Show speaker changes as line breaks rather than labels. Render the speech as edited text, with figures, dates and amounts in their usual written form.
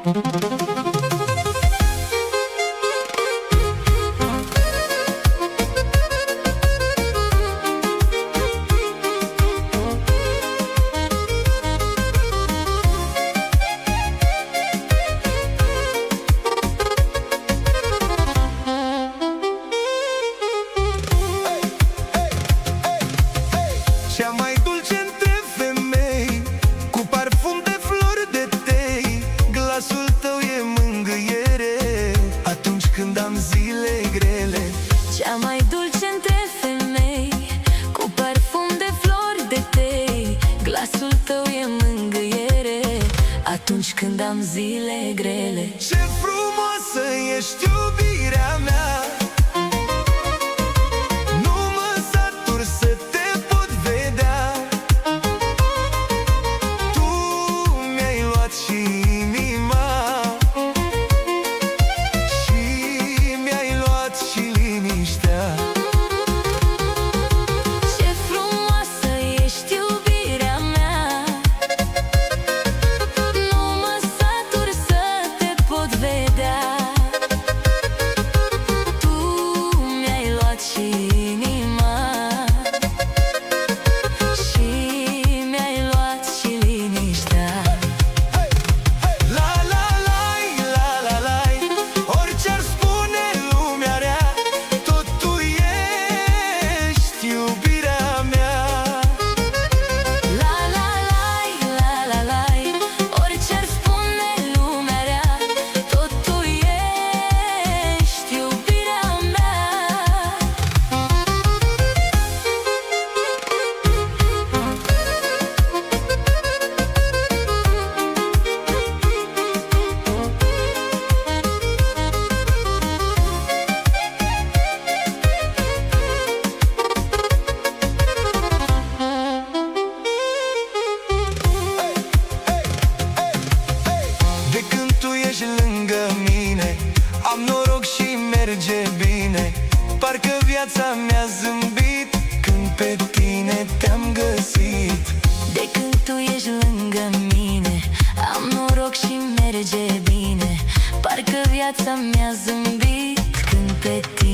Cea mai dulce între femei, cu parfum de flori de tei. Glasul tău e mângâiere atunci când am zile grele.
Cea mai dulce între femei, cu parfum de flori de tei. Glasul tău e mângâiere atunci când am zile grele.
Ce frumoasă ești, iubirea mea! Lângă mine am noroc și merge bine. Parcă viața mi-a zâmbit când pe tine te-am găsit.
De când tu ești lângă mine am noroc și merge bine. Parcă viața mi-a zâmbit când pe tine